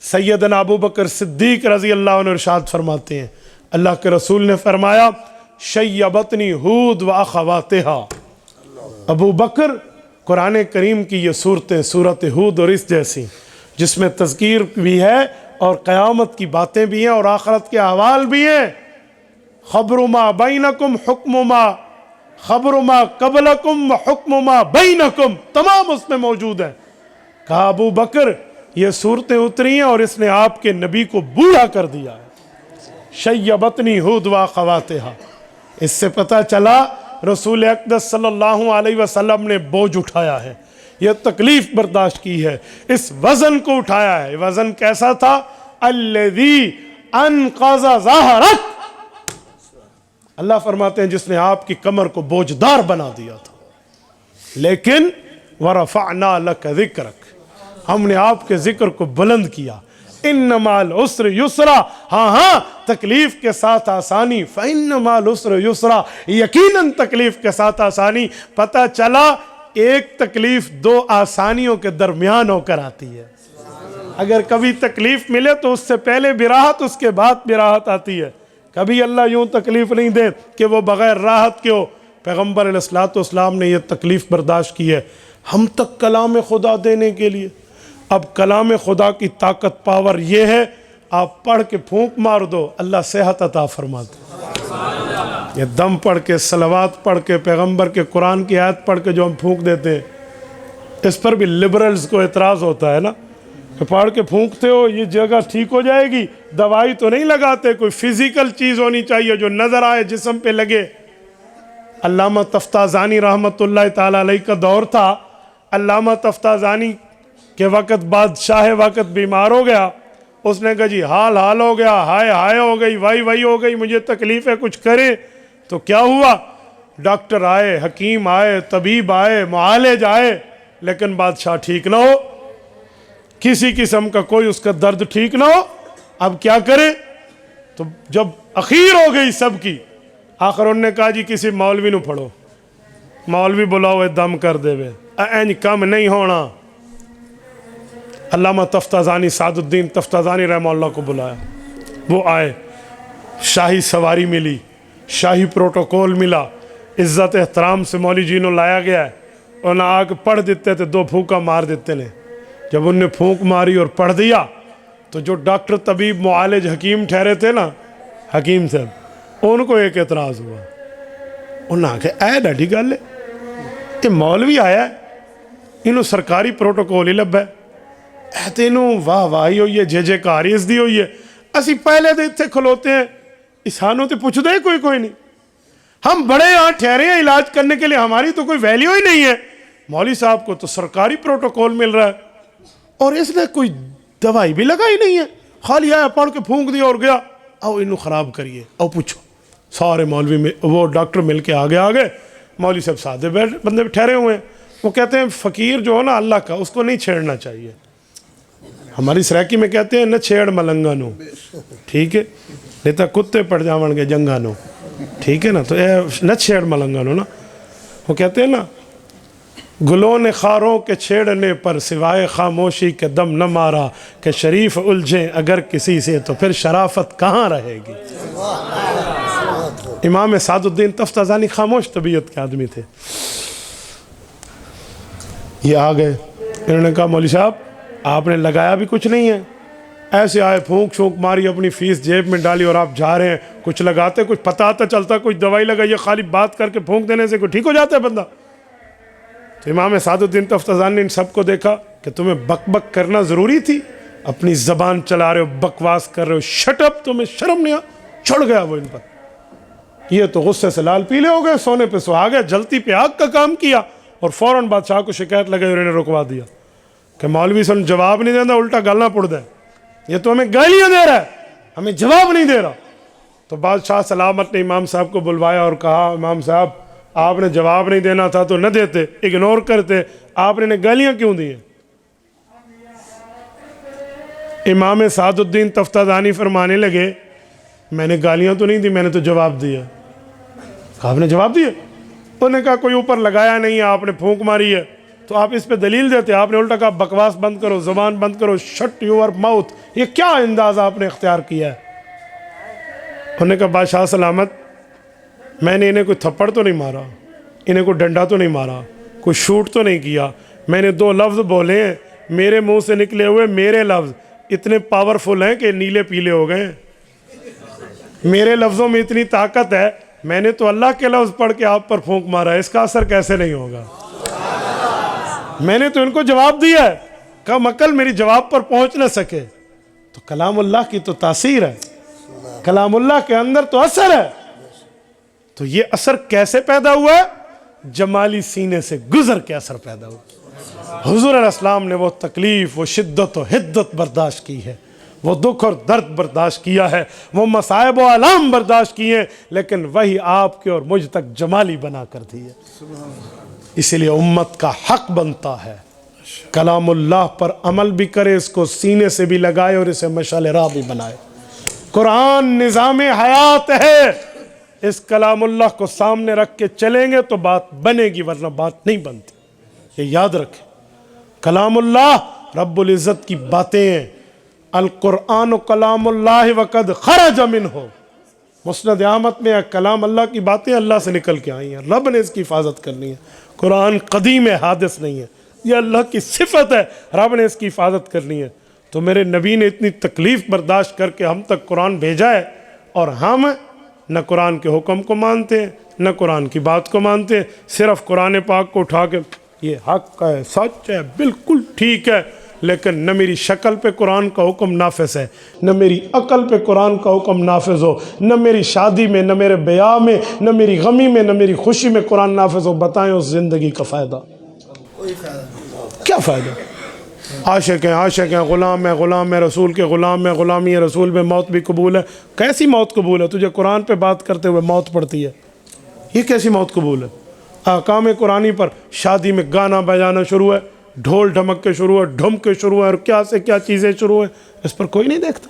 سیدنا ابو بکر صدیق رضی اللہ عنہ ارشاد فرماتے ہیں، اللہ کے رسول نے فرمایا شیبتنی ہود و اخواتہا۔ ابو بکر، قرآن کریم کی یہ صورتیں، سورت ہود اور اس جیسی، جس میں تذکیر بھی ہے اور قیامت کی باتیں بھی ہیں اور آخرت کے احوال بھی ہیں۔ خبر ما بینکم حکم ما، خبر ما قبلکم و حکم ما بینکم، تمام اس میں موجود ہیں۔ کہا ابو بکر یہ صورتیں اتری ہیں اور اس نے آپ کے نبی کو بوڑھا کر دیا ہے۔ شیبتنی ہود و اخواتہا، اس سے پتہ چلا رسول اقدس صلی اللہ علیہ وسلم نے بوجھ اٹھایا ہے، یہ تکلیف برداشت کی ہے، اس وزن کو اٹھایا ہے۔ وزن کیسا تھا؟ الذی انقض ظہرک، اللہ فرماتے ہیں جس نے آپ کی کمر کو بوجھدار بنا دیا تھا۔ لیکن ورفعنا لک ذکرک، ہم نے آپ کے ذکر کو بلند کیا۔ ان مع العسر یسرا، ہاں تکلیف کے ساتھ آسانی، فإن مع العسر یسرا، یقیناً تکلیف کے ساتھ آسانی۔ پتہ چلا ایک تکلیف دو آسانیوں کے درمیان ہو کر آتی ہے۔ اگر کبھی تکلیف ملے تو اس سے پہلے بھی راحت، اس کے بعد بھی راحت آتی ہے۔ کبھی اللہ یوں تکلیف نہیں دے کہ وہ بغیر راحت کے ہو۔ پیغمبر علیہ السلام نے یہ تکلیف برداشت کی ہے ہم تک کلام خدا دینے کے لیے۔ اب کلام خدا کی طاقت پاور یہ ہے، آپ پڑھ کے پھونک مار دو، اللہ صحت عطا فرما دے۔ یہ دم پڑھ کے، صلوات پڑھ کے، پیغمبر کے قرآن کی آیت پڑھ کے جو ہم پھونک دیتے ہیں، اس پر بھی لبرلز کو اعتراض ہوتا ہے نا کہ پڑھ کے پھونکتے ہو یہ جگہ ٹھیک ہو جائے گی، دوائی تو نہیں لگاتے، کوئی فزیکل چیز ہونی چاہیے جو نظر آئے، جسم پہ لگے۔ علامہ تفتازانی رحمت اللہ تعالیٰ علیہ کا دور تھا۔ علامہ تفتازانی کے وقت بادشاہ وقت بیمار ہو گیا، اس نے کہا جی حال ہو گیا، ہائے ہو گئی، وائی ہو گئی، مجھے تکلیف ہے، کچھ کریں۔ تو کیا ہوا؟ ڈاکٹر آئے، حکیم آئے، طبیب آئے، معالج آئے، لیکن بادشاہ ٹھیک نہ ہو، کسی قسم کا کوئی اس کا درد ٹھیک نہ ہو۔ اب کیا کرے؟ تو جب اخیر ہو گئی سب کی، آخر انہوں نے کہا جی کسی مولوی نو پڑھو، مولوی بلاؤ دم کر دے وے، اینج کم نہیں ہونا۔ علامہ تفتازانی، سعد الدین تفتازانی رحمہ اللہ کو بلایا، وہ آئے، شاہی سواری ملی، شاہی پروٹوکول ملا، عزت احترام سے مولوی جی نو لایا گیا ہے، اور نہ آ کے پڑھ دیتے تھے، 2 پھونکا مار دیتے نے۔ جب ان نے پھونک ماری اور پڑھ دیا تو جو ڈاکٹر، طبیب، معالج، حکیم ٹھہرے تھے نا، حکیم صاحب، ان کو ایک اعتراض ہوا۔ انہوں نے کہا اے ڈاڈی گل ہے، یہ مولوی آیا ہے، انہوں سرکاری پروٹوکول ہی لبا ہے، اے تے انہوں واہی ہوئی ہے، جے کاری اس دی ہوئی ہے، اسی پہلے دے اتھے کھلوتے ہیں، اسانوں تے پوچھ دے کوئی نہیں، ہم بڑے یہاں ٹھہرے ہیں علاج کرنے کے لیے، ہماری تو کوئی ویلیو ہی نہیں ہے، مولوی صاحب کو تو سرکاری پروٹوکول مل رہا ہے، اور اس نے کوئی دوائی بھی لگائی نہیں ہے، خالی آیا پڑھ کے پھونک دیا اور گیا، آؤ انہوں خراب کریے، آؤ پوچھو۔ سارے مولوی میں وہ ڈاکٹر مل کے آگے، مولوی صاحب سادے بندے ٹھہرے ہوئے ہیں، وہ کہتے ہیں فقیر جو ہے نا اللہ کا، اس کو نہیں چھیڑنا چاہیے، ہماری سریکی میں کہتے ہیں نہ چھیڑ ملنگا نو، ٹھیک ہے، نہیں تو کتے پڑ جاون گے جنگا نو، ٹھیک ہے نا، تو نہ چھیڑ ملنگا نو نا، وہ کہتے ہیں نا گلوں نے خاروں کے چھیڑنے پر سوائے خاموشی کے دم نہ مارا، کہ شریف الجھیں اگر کسی سے تو پھر شرافت کہاں رہے گی۔ امام سعد الدین تفتازانی خاموش طبیعت کے آدمی تھے، یہ آ گئے، انہوں نے کہا مولوی صاحب آپ نے لگایا بھی کچھ نہیں ہے، ایسے آئے، پھونک ماری، اپنی فیس جیب میں ڈالی اور آپ جا رہے ہیں، کچھ لگاتے، کچھ پتہ آتا چلتا، کچھ دوائی لگائیے، خالی بات کر کے پھونک دینے سے کوئی ٹھیک ہو جاتا ہے بندہ؟ تو امام سعد الدین تفتازانی نے ان سب کو دیکھا کہ تمہیں بک بک کرنا ضروری تھی، اپنی زبان چلا رہے ہو، بکواس کر رہے ہو، شٹ اپ، تمہیں شرم نہیں آ؟ چھڑ گیا وہ ان پر، یہ تو غصے سے لال پیلے ہو گئے، سونے پہ سہاگے، جلتی پہ آگ کا کام کیا، اور فوراً بادشاہ کو شکایت لگائی اور انہیں رکوا دیا کہ مولوی سن جواب نہیں دینا، الٹا گلنا پڑ دے، یہ تو ہمیں گالیاں دے رہا ہے، ہمیں جواب نہیں دے رہا۔ تو بادشاہ سلامت نے امام صاحب کو بلوایا اور کہا امام صاحب آپ نے جواب نہیں دینا تھا تو نہ دیتے، اگنور کرتے، آپ نے گالیاں کیوں دی ہیں؟ امام سعد الدین تفتازانی فرمانے لگے میں نے گالیاں تو نہیں دی، میں نے تو جواب دیا۔ کہا آپ نے جواب دیا؟ انہوں نے کہا کوئی اوپر لگایا نہیں ہے، آپ نے پھونک ماری ہے، تو آپ اس پہ دلیل دیتے، آپ نے الٹا کہا بکواس بند کرو، زبان بند کرو، شٹ یور ماؤتھ، یہ کیا انداز آپ نے اختیار کیا ہے؟ انہوں نے کہا بادشاہ سلامت، میں نے انہیں کوئی تھپڑ تو نہیں مارا، انہیں کوئی ڈنڈا تو نہیں مارا، کوئی شوٹ تو نہیں کیا، میں نے 2 لفظ بولے ہیں، میرے منہ سے نکلے ہوئے میرے لفظ اتنے پاورفل ہیں کہ نیلے پیلے ہو گئے ہیں، میرے لفظوں میں اتنی طاقت ہے، میں نے تو اللہ کے لفظ پڑھ کے آپ پر پھونک مارا ہے، اس کا اثر کیسے نہیں ہوگا؟ میں نے تو ان کو جواب دیا ہے، کم عقل میری جواب پر پہنچ نہ سکے۔ تو کلام اللہ کی تو تاثیر ہے، کلام اللہ کے اندر تو اثر ہے، تو یہ اثر کیسے پیدا ہوا ہے؟ جمالی سینے سے گزر کے اثر پیدا ہوا۔ حضور علیہ السلام نے وہ تکلیف، وہ شدت و حدت برداشت کی ہے، وہ دکھ اور درد برداشت کیا ہے، وہ مصائب و آلام برداشت کیے ہیں، لیکن وہی آپ کے اور مجھ تک جمالی بنا کر دی ہے۔ اسی لیے امت کا حق بنتا ہے کلام اللہ پر عمل بھی کرے، اس کو سینے سے بھی لگائے اور اسے مشعل راہ بھی بنائے۔ قرآن نظام حیات ہے، اس کلام اللہ کو سامنے رکھ کے چلیں گے تو بات بنے گی، ورنہ بات نہیں بنتی، یہ یاد رکھیں۔ کلام اللہ رب العزت کی باتیں ہیں، القرآن کلام اللہ وقد خرج منہ، مسند احمد میں کلام اللہ کی باتیں اللہ سے نکل کے آئی ہیں، رب نے اس کی حفاظت کرنی ہے۔ قرآن قدیم ہے، حادث نہیں ہے، یہ اللہ کی صفت ہے، رب نے اس کی حفاظت کرنی ہے۔ تو میرے نبی نے اتنی تکلیف برداشت کر کے ہم تک قرآن بھیجا ہے، اور ہم نہ قرآن کے حکم کو مانتے ہیں، نہ قرآن کی بات کو مانتے ہیں، صرف قرآن پاک کو اٹھا کے یہ حق ہے، سچ ہے، بالکل ٹھیک ہے، لیکن نہ میری شکل پہ قرآن کا حکم نافذ ہے، نہ میری عقل پہ قرآن کا حکم نافذ ہو، نہ میری شادی میں، نہ میرے بیاہ میں، نہ میری غمی میں، نہ میری خوشی میں قرآن نافذ ہو، بتائیں اس زندگی کا فائدہ کیا؟ فائدہ عاشق ہیں، غلام ہے رسول کے، غلام ہے، غلامی رسول میں موت بھی قبول ہے۔ کیسی موت قبول ہے؟ تجھے قرآن پہ بات کرتے ہوئے موت پڑتی ہے، یہ کیسی موت قبول ہے؟ احکام قرآنی پر شادی میں گانا بجانا شروع ہے، ڈھول ڈھمک کے شروع ہے، ڈھم کے شروع ہے، اور کیا سے کیا چیزیں شروع ہیں، اس پر کوئی نہیں دیکھتا۔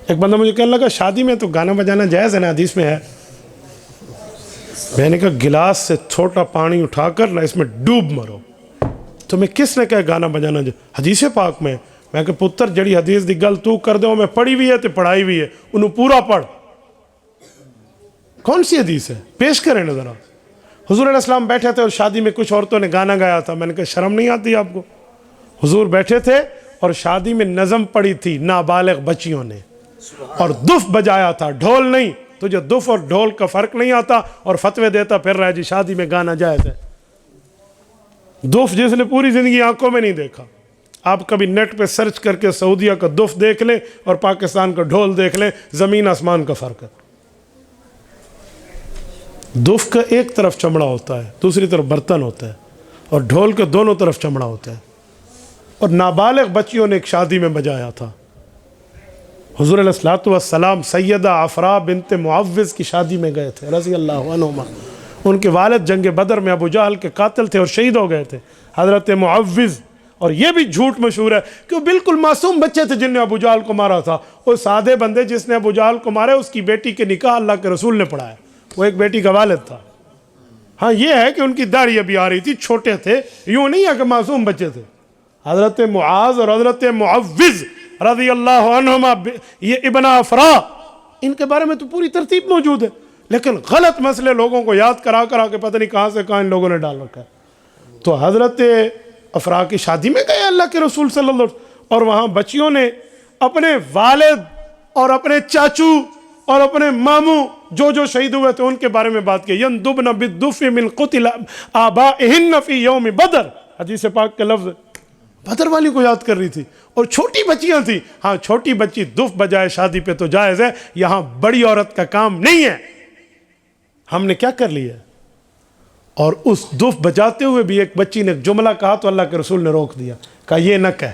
ایک بندہ مجھے کہنے لگا شادی میں تو گانا بجانا جائز ہے نا، حدیث میں ہے۔ میں نے کہا گلاس سے چھوٹا پانی اٹھا کر نہ اس میں ڈوب مرو، تمہیں کس نے کہا گانا بجانا حدیث پاک میں؟ میں کہ پتر جڑی حدیث دی گل تو کر دو، میں پڑھی بھی ہے تے پڑھائی بھی ہے، انہوں پورا پڑھ۔ کون سی حدیث ہے؟ پیش کریں نا ذرا۔ حضور علیہ السلام بیٹھے تھے اور شادی میں کچھ عورتوں نے گانا گایا تھا۔ میں نے کہا شرم نہیں آتی آپ کو؟ حضور بیٹھے تھے اور شادی میں نظم پڑھی تھی نابالغ بچیوں نے، اور دف بجایا تھا، ڈھول نہیں۔ تجھے دف اور ڈھول کا فرق نہیں آتا اور فتوے دیتا پھر رہا ہے جی شادی میں گانا جائز ہے۔ دف جس نے پوری زندگی آنکھوں میں نہیں دیکھا، آپ کبھی نیٹ پہ سرچ کر کے سعودیہ کا دف دیکھ لیں اور پاکستان کا ڈھول دیکھ لیں، زمین آسمان کا فرق ہے۔ دف کا ایک طرف چمڑا ہوتا ہے، دوسری طرف برتن ہوتا ہے، اور ڈھول کے دونوں طرف چمڑا ہوتا ہے۔ اور نابالغ بچیوں نے ایک شادی میں بجایا تھا۔ حضور علیہ الصلوۃ والسلام سیدہ عفراء بنت معوذ کی شادی میں گئے تھے رضی اللہ عنہما۔ ان کے والد جنگ بدر میں ابو جہل کے قاتل تھے اور شہید ہو گئے تھے، حضرت معوذ۔ اور یہ بھی جھوٹ مشہور ہے کہ وہ بالکل معصوم بچے تھے جن نے ابو جہل کو مارا تھا۔ وہ سادے بندے جس نے ابو جہل کو مارا، اس کی بیٹی کے نکاح اللہ کے رسول نے پڑھایا، وہ ایک بیٹی کا والد تھا۔ ہاں یہ ہے کہ ان کی داڑھی ابھی آ رہی تھی، چھوٹے تھے، یوں نہیں ہے کہ معصوم بچے تھے۔ حضرت معاذ اور حضرت معوذ رضی اللہ عنہما، یہ ابن عفراء، ان کے بارے میں تو پوری ترتیب موجود ہے، لیکن غلط مسئلے لوگوں کو یاد کرا کے پتہ نہیں کہاں سے کہاں ان لوگوں نے ڈال رکھا ہے۔ تو حضرت عفراء کی شادی میں گئے اللہ کے رسول صلی اللہ علیہ وسلم، اور وہاں بچیوں نے اپنے والد اور اپنے چاچو اور اپنے ماموں جو شہید ہوئے تھے ان کے بارے میں بات کی۔ یندبن بالدف من قتل آبائہن فی یوم بدر، حدیث پاک کے لفظ۔ بدر والی کو یاد کر رہی تھی، اور چھوٹی بچیاں تھیں۔ ہاں چھوٹی بچی دف بجائے شادی پہ تو جائز ہے، یہاں بڑی عورت کا کام نہیں ہے۔ ہم نے کیا کر لیا؟ اور اس دف بجاتے ہوئے بھی ایک بچی نے ایک جملہ کہا تو اللہ کے رسول نے روک دیا، کہا یہ نہ کہہ۔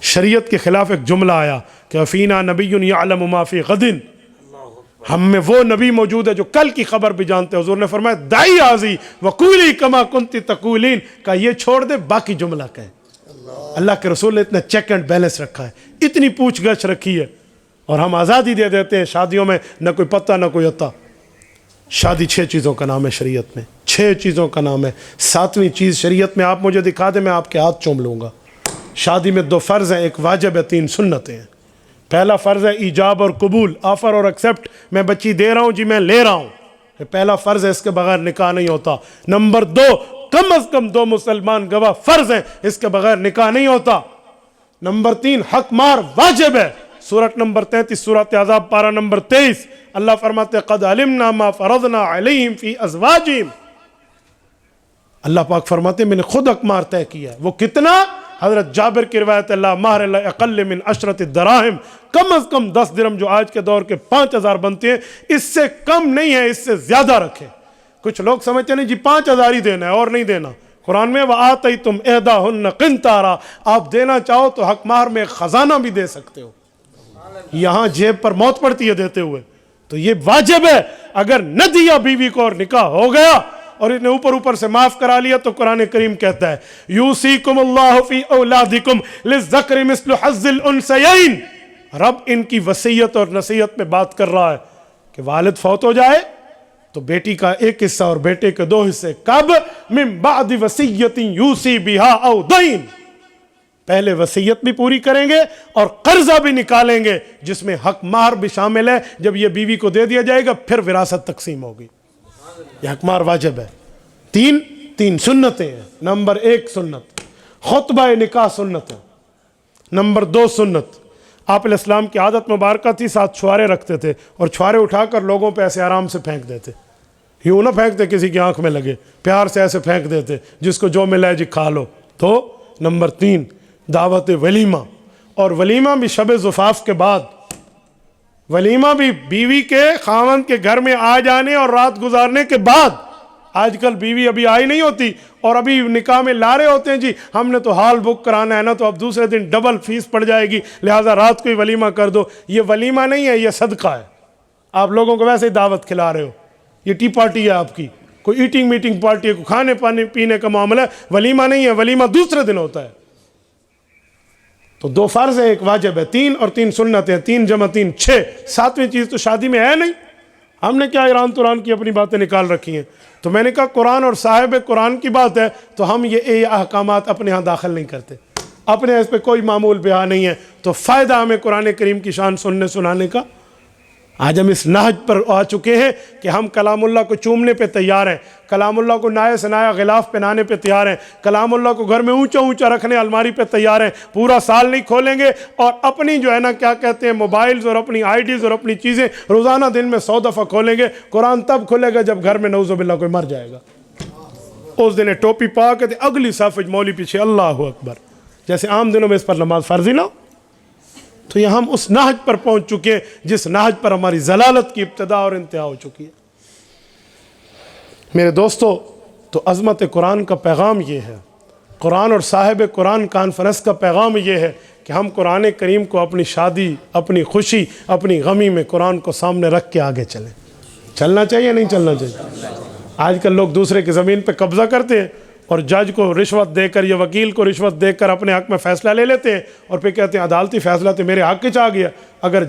شریعت کے خلاف ایک جملہ آیا کہ فینا نبی یعلم ما فی غد، ہم میں وہ نبی موجود ہے جو کل کی خبر بھی جانتے ہیں۔ حضور نے فرمایا دائی آزی وقولی کما کنتی تقولین، کہا یہ چھوڑ دے باقی جملہ کہے۔ اللہ کے رسول نے اتنا چیک اینڈ بیلنس رکھا ہے، اتنی پوچھ گچھ رکھی ہے، اور ہم آزادی دے دیتے ہیں شادیوں میں، نہ کوئی پتہ نہ کوئی عطا۔ شادی 6 چیزوں کا نام ہے شریعت میں، 6 چیزوں کا نام ہے۔ 7ویں چیز شریعت میں آپ مجھے دکھا دیں، میں آپ کے ہاتھ چوم لوں گا۔ شادی میں 2 فرض ہیں، ایک واجب ہے، 3 سنتیں ہیں۔ پہلا فرض ہے ایجاب اور قبول، آفر اور ایکسیپٹ، میں بچی دے رہا ہوں جی، میں لے رہا ہوں، یہ پہلا فرض ہے، اس کے بغیر نکاح نہیں ہوتا۔ نمبر 2، کم از کم 2 مسلمان گواہ فرض ہیں، اس کے بغیر نکاح نہیں ہوتا۔ نمبر 3، حق مار واجب ہے۔ سورۃ نمبر 33 سورۃ احزاب پارہ نمبر 23، اللہ فرماتے قد علمنا ما فرضنا علیہم فی ازواجہم، اللہ پاک فرماتے میں نے خود حق مار طے کیا ہے۔ وہ کتنا؟ حضرت جابر کی روایت ہے لا مہر لا اقل من 10 دراہم، کم از کم 10 درہم جو آج کے دور کے 5000 بنتے ہیں، اس سے کم نہیں ہے، اس سے زیادہ رکھے۔ کچھ لوگ سمجھتے نہیں جی 5000 ہی دینا ہے اور نہیں دینا۔ قرآن میں وَآتَيْتُمْ إِحْدَاهُنَّ قِنْطَارًا، آپ دینا چاہو تو حق مہر میں خزانہ بھی دے سکتے ہو، یہاں جیب پر موت پڑتی ہے دیتے ہوئے، تو یہ واجب ہے۔ اگر نہ دیا بیوی کو اور نکاح ہو گیا اور انہیں اوپر سے معاف کرا لیا تو قرآن کریم کہتا ہے یوصیکم اللہ فی اولادکم للذکر مثل حظ الانثیین، رب ان کی وصیت اور نصیحت میں بات کر رہا ہے کہ والد فوت ہو جائے تو بیٹی کا 1 حصہ اور بیٹے کے 2 حصے، کب؟ من بعد وصیت یوصی بہا او دین، پہلے وصیت بھی پوری کریں گے اور قرضہ بھی نکالیں گے جس میں حق مہر بھی شامل ہے۔ جب یہ بیوی کو دے دیا جائے گا پھر وراثت تقسیم ہوگی، یہ حق مہر واجب ہے۔ 3 سنتیں ہیں۔ نمبر 1 سنت خطبہ نکاح سنت ہے۔ نمبر 2 سنت، آپ علیہ السلام کی عادت مبارکہ تھی، 7 چھوارے رکھتے تھے اور چھوارے اٹھا کر لوگوں پہ ایسے آرام سے پھینک دیتے، یوں نہ پھینکتے کسی کی آنکھ میں لگے، پیار سے ایسے پھینک دیتے جس کو جو ملے جی کھا لو۔ تو نمبر 3 دعوت ولیمہ، اور ولیمہ بھی شب زفاف کے بعد، ولیمہ بھی بیوی کے خاوند کے گھر میں آ جانے اور رات گزارنے کے بعد، آج کل بیوی ابھی آئی نہیں ہوتی اور ابھی نکاح میں لا رہے ہوتے ہیں جی ہم نے تو ہال بک کرانا ہے نا، تو اب دوسرے دن ڈبل فیس پڑ جائے گی، لہٰذا رات کو ہی ولیمہ کر دو۔ یہ ولیمہ نہیں ہے، یہ صدقہ ہے۔ آپ لوگوں کو ویسے ہی دعوت کھلا رہے ہو، یہ ٹی پارٹی ہے آپ کی، کوئی ایٹنگ میٹنگ پارٹی ہے، کوئی کھانے پانے پینے کا معاملہ ہے، ولیمہ نہیں ہے۔ ولیمہ دوسرے دن ہوتا ہے۔ تو 2 فرض ہے، 1 واجب ہے، 3 اور 3 سنت ہیں، 3 جمع 3 6، 7ویں چیز تو شادی میں ہے نہیں۔ ہم نے کیا ایران توران کی اپنی باتیں نکال رکھی ہیں؟ تو میں نے کہا قرآن اور صاحب قرآن کی بات ہے تو ہم یہ احکامات اپنے ہاں داخل نہیں کرتے، اپنے اس پہ کوئی معمول بیان نہیں ہے۔ تو فائدہ ہمیں قرآن کریم کی شان سننے سنانے کا۔ آج ہم اس نہج پر آ چکے ہیں کہ ہم کلام اللہ کو چومنے پہ تیار ہیں، کلام اللہ کو نائے سے نایا غلاف پہنانے پہ تیار ہیں، کلام اللہ کو گھر میں اونچا اونچا رکھنے الماری پہ تیار ہیں، پورا سال نہیں کھولیں گے، اور اپنی جو ہے نا کیا کہتے ہیں موبائلز اور اپنی آئی ڈیز اور اپنی چیزیں روزانہ دن میں 100 دفعہ کھولیں گے۔ قرآن تب کھلے گا جب گھر میں نعوذ باللہ کوئی مر جائے گا، اس دن ٹوپی پا کے اگلی صف مولوی پیچھے اللہ اکبر، جیسے عام دنوں میں اس پر نماز فرض ہی نہ ہو۔ تو یہ ہم اس نہج پر پہنچ چکے ہیں جس نہج پر ہماری ضلالت کی ابتدا اور انتہا ہو چکی ہے۔ میرے دوستو، تو عظمت قرآن کا پیغام یہ ہے، قرآن اور صاحب قرآن کانفرنس کا پیغام یہ ہے کہ ہم قرآن کریم کو اپنی شادی، اپنی خوشی، اپنی غمی میں قرآن کو سامنے رکھ کے آگے چلیں۔ چلنا چاہیے نہیں چلنا چاہیے؟ آج کل لوگ دوسرے کی زمین پہ قبضہ کرتے ہیں اور جج کو رشوت دے کر یا وکیل کو رشوت دے کر اپنے حق میں فیصلہ لے لیتے ہیں، اور پھر کہتے ہیں عدالتی فیصلہ تو میرے حق چ آ گیا۔ اگر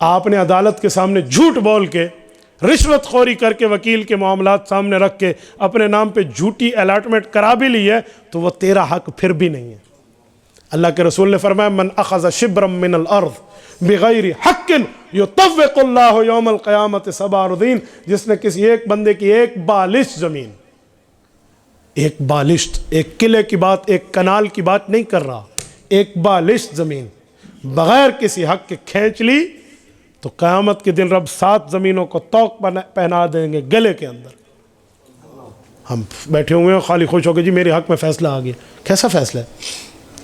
آپ نے عدالت کے سامنے جھوٹ بول کے، رشوت خوری کر کے، وکیل کے معاملات سامنے رکھ کے اپنے نام پہ جھوٹی الاٹمنٹ کرا بھی لی ہے تو وہ تیرا حق پھر بھی نہیں ہے۔ اللہ کے رسول نے فرمایا من اخذ شبرا من الارض بغیر حق یطوق اللہ یوم القیامت 7 اراضین، جس نے کسی ایک بندے کی ایک بالشت زمین، ایک بالشت، ایک قلعے کی بات، ایک کنال کی بات نہیں کر رہا، ایک بالشت زمین بغیر کسی حق کے کھینچ لی تو قیامت کے دن رب 7 زمینوں کو طوق پہنا دیں گے گلے کے اندر۔ ہم بیٹھے ہوئے ہیں خالی خوش ہو کے جی میرے حق میں فیصلہ آ گیا۔ کیسا فیصلہ ہے؟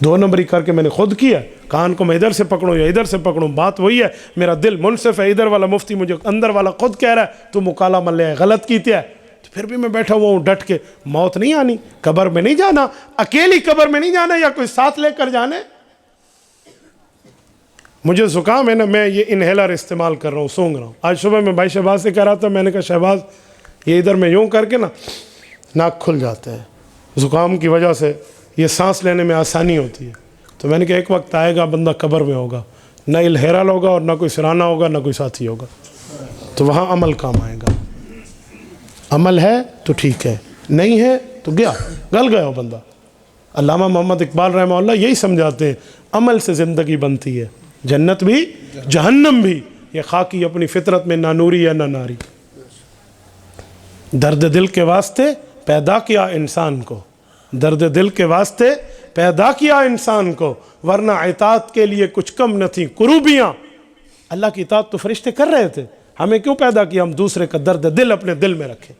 2 نمبری کر کے میں نے خود کیا، کان کو میں ادھر سے پکڑوں یا ادھر سے پکڑوں، بات وہی ہے، میرا دل منصف ہے، ادھر والا مفتی مجھے اندر والا خود کہہ رہا ہے تو مکالا مل ہے، غلط کیتے ہے، تو پھر بھی میں بیٹھا ہوا ہوں ڈٹ کے۔ موت نہیں آنی، قبر میں نہیں جانا، اکیلی قبر میں نہیں جانا یا کوئی ساتھ لے کر جانے۔ مجھے زکام ہے نا، میں یہ انہیلر استعمال کر رہا ہوں، سونگ رہا ہوں۔ آج صبح میں بھائی شہباز سے کہہ رہا تھا، میں نے کہا شہباز یہ ادھر میں یوں کر کے نا ناک کھل جاتا ہے، زکام کی وجہ سے یہ سانس لینے میں آسانی ہوتی ہے۔ تو میں نے کہا ایک وقت آئے گا بندہ قبر میں ہوگا، نہ الہیرال ہوگا اور نہ کوئی سرانہ ہوگا، نہ کوئی ساتھی ہوگا، تو وہاں عمل کام آئے گا۔ عمل ہے تو ٹھیک ہے، نہیں ہے تو گیا، گل گیا ہو بندہ۔ علامہ محمد اقبال رحمہ اللہ یہی سمجھاتے ہیں، عمل سے زندگی بنتی ہے، جنت بھی جہنم بھی، یہ خاکی اپنی فطرت میں نہ نوری ہے نہ ناری۔ درد دل کے واسطے پیدا کیا انسان کو، درد دل کے واسطے پیدا کیا انسان کو، ورنہ اطاعت کے لیے کچھ کم نہ تھیں کروبیاں۔ اللہ کی اطاعت تو فرشتے کر رہے تھے، ہمیں کیوں پیدا کیا ہم دوسرے کا درد دل اپنے دل میں رکھیں؟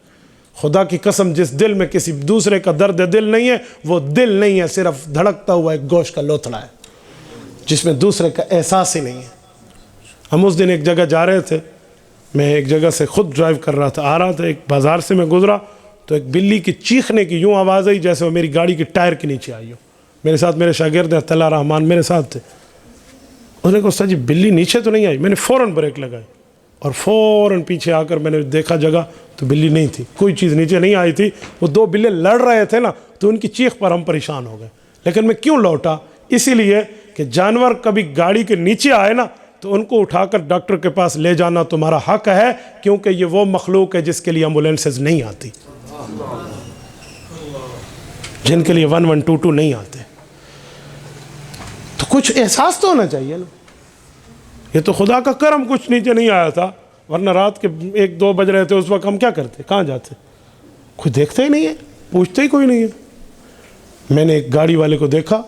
خدا کی قسم جس دل میں کسی دوسرے کا درد دل نہیں ہے وہ دل نہیں ہے، صرف دھڑکتا ہوا ایک گوشت کا لوتھڑا ہے جس میں دوسرے کا احساس ہی نہیں ہے۔ ہم اس دن ایک جگہ جا رہے تھے، میں ایک جگہ سے خود ڈرائیو کر رہا تھا، آ رہا تھا، ایک بازار سے میں گزرا تو ایک بلی کی چیخنے کی یوں آواز آئی جیسے وہ میری گاڑی کے ٹائر کے نیچے آئی ہو۔ میرے ساتھ میرے شاگرد ہیں طلحہ رحمان میرے ساتھ تھے، اس نے کہا استاد جی بلی نیچے تو نہیں آئی؟ میں نے فوراً بریک لگائی اور فوراً پیچھے آ کر میں نے دیکھا جگہ تو بلی نہیں تھی، کوئی چیز نیچے نہیں آئی تھی۔ وہ 2 بلے لڑ رہے تھے نا تو ان کی چیخ پر ہم پریشان ہو گئے۔ لیکن میں کیوں لوٹا؟ اسی لیے کہ جانور کبھی گاڑی کے نیچے آئے نا تو ان کو اٹھا کر ڈاکٹر کے پاس لے جانا تمہارا حق ہے، کیونکہ یہ وہ مخلوق ہے جس کے لیے ایمبولینسز نہیں آتی، جن کے لیے 1122 نہیں آتے۔ تو کچھ احساس تو ہونا چاہیے نا۔ یہ تو خدا کا کرم کچھ نیچے نہیں آیا تھا، ورنہ رات کے 1-2 بج رہے تھے اس وقت ہم کیا کرتے، کہاں جاتے؟ کوئی دیکھتا ہی نہیں ہے، پوچھتے ہی کوئی نہیں ہے۔ میں نے ایک گاڑی والے کو دیکھا،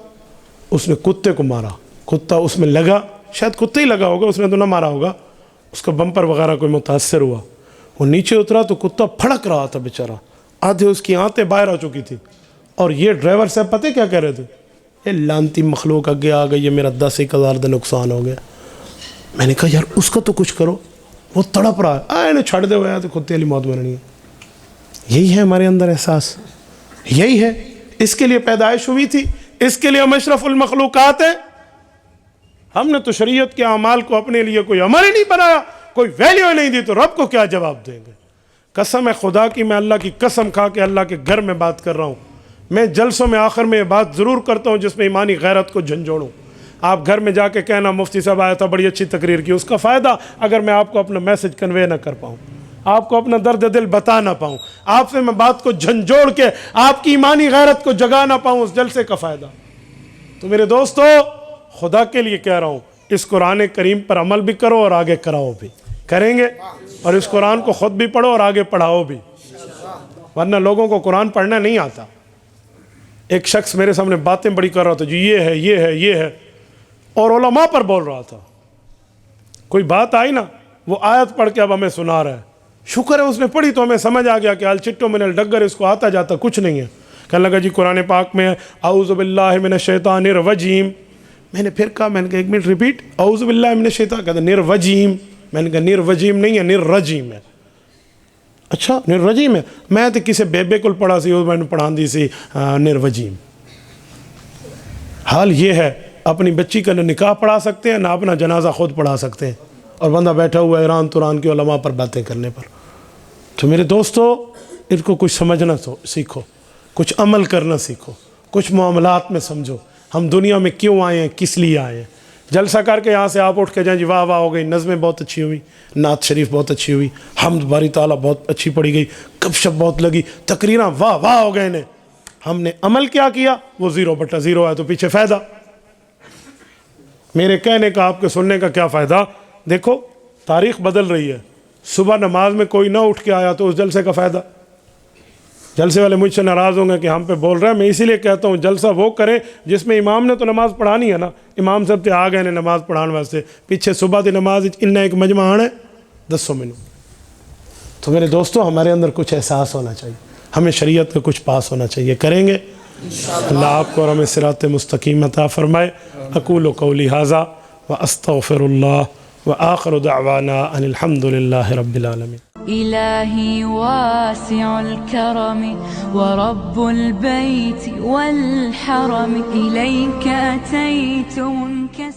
اس نے کتے کو مارا، کتا اس میں لگا، شاید کتا ہی لگا ہوگا، اس نے تو نہ مارا ہوگا، اس کا بمپر وغیرہ کوئی متاثر ہوا۔ وہ نیچے اترا تو کتا پھڑک رہا تھا بیچارہ، آدھے اس کی آنتیں باہر آ چکی تھی، اور یہ ڈرائیور صاحب پتہ کیا کہہ رہے تھے؟ یہ لانتی مخلوق اگے آ گئی، یہ میرا 10,000 کا نقصان ہو گیا۔ میں نے کہا یار اس کا تو کچھ کرو، وہ تڑپ رہا ہے، انہیں چھڑ دے ہوئے تو کتے والی موت مرنی ہے۔ یہی ہے ہمارے اندر احساس، یہی ہے، اس کے لیے پیدائش ہوئی تھی، اس کے لیے ہم اشرف المخلوقات ہیں۔ ہم نے تو شریعت کے اعمال کو اپنے لیے کوئی عمل ہی نہیں بنایا، کوئی ویلیو نہیں دی، تو رب کو کیا جواب دیں گے؟ قسم ہے خدا کی، میں اللہ کی قسم کھا کے اللہ کے گھر میں بات کر رہا ہوں، میں جلسوں میں آخر میں یہ بات ضرور کرتا ہوں جس میں ایمانی غیرت کو جھنجھوڑوں۔ آپ گھر میں جا کے کہنا مفتی صاحب آیا تھا، بڑی اچھی تقریر کی، اس کا فائدہ اگر میں آپ کو اپنا میسج کنوے نہ کر پاؤں، آپ کو اپنا درد دل بتا نہ پاؤں، آپ سے میں بات کو جھنجھوڑ کے آپ کی ایمانی غیرت کو جگا نہ پاؤں، اس جلسے کا فائدہ۔ تو میرے دوستو، خدا کے لیے کہہ رہا ہوں، اس قرآن کریم پر عمل بھی کرو اور آگے کراؤ بھی، کریں گے؟ اور اس قرآن کو خود بھی پڑھو اور آگے پڑھاؤ بھی، ورنہ لوگوں کو قرآن پڑھنا نہیں آتا۔ ایک شخص میرے سامنے باتیں بڑی کر رہا تھا، جو یہ ہے یہ ہے یہ ہے، اور علماء پر بول رہا تھا۔ کوئی بات آئی نا، وہ آیت پڑھ کے اب ہمیں سنا رہا ہے، شکر ہے اس نے پڑھی تو ہمیں سمجھ آ گیا کہ الچٹو من الڈگر، اس کو آتا جاتا کچھ نہیں ہے۔ کہنے لگا جی قرآن پاک میں اعوذ باللہ من الشیطان الرجیم۔ میں نے پھر کہا، میں نے کہا ایک منٹ ریپیٹ، اعوذ باللہ من الشیطان، کہتا نروجیم۔ میں نے کہا نروجیم نہیں ہے، نررجیم ہے۔ اچھا نررجیم ہے، میں تو کسی بیبے کو پڑھا سی، میں نے پڑھا دی سی نروجیم۔ حال یہ ہے، اپنی بچی کا نہ نکاح پڑھا سکتے ہیں، نہ اپنا جنازہ خود پڑھا سکتے ہیں، اور بندہ بیٹھا ہوا ہے ایران توران کے علماء پر باتیں کرنے پر۔ تو میرے دوستو، ان کو کچھ سمجھنا سیکھو، کچھ عمل کرنا سیکھو، کچھ معاملات میں سمجھو، ہم دنیا میں کیوں آئے ہیں، کس لیے آئے ہیں۔ جلسہ کر کے یہاں سے آپ اٹھ کے جائیں جی واہ واہ ہو گئی، نظمیں بہت اچھی ہوئی، نعت شریف بہت اچھی ہوئی، حمد باری تعالیٰ بہت اچھی پڑھی گئی، گپ شپ بہت لگی، تقریراں واہ واہ ہو گئے نے۔ ہم نے عمل کیا کیا؟ وہ 0/0 ہے، تو پیچھے فائدہ۔ میرے کہنے کا آپ کے سننے کا کیا فائدہ؟ دیکھو تاریخ بدل رہی ہے، صبح نماز میں کوئی نہ اٹھ کے آیا تو اس جلسے کا فائدہ۔ جلسے والے مجھ سے ناراض ہوں گے کہ ہم پہ بول رہے ہیں، میں اسی لیے کہتا ہوں جلسہ وہ کریں جس میں امام نے تو نماز پڑھانی ہے نا، امام صاحب تے آ گئے نے نماز پڑھان واسطے، پیچھے صبح دی نماز انہیں ایک مجمع آنا ہے 10 منٹ۔ تو میرے دوستو، ہمارے اندر کچھ احساس ہونا چاہیے، ہمیں شریعت کا کچھ پاس ہونا چاہیے، کریں گے؟ اللہ آپ کو اور ہمیں صراط مستقیم عطا فرمائے۔ اقول قولی ھذا واستغفر اللہ وآخر دعوانا ان الحمد للہ رب العالمین۔ إلهي واسع الكرم ورب البيت والحرم إليك أتيت منكسرا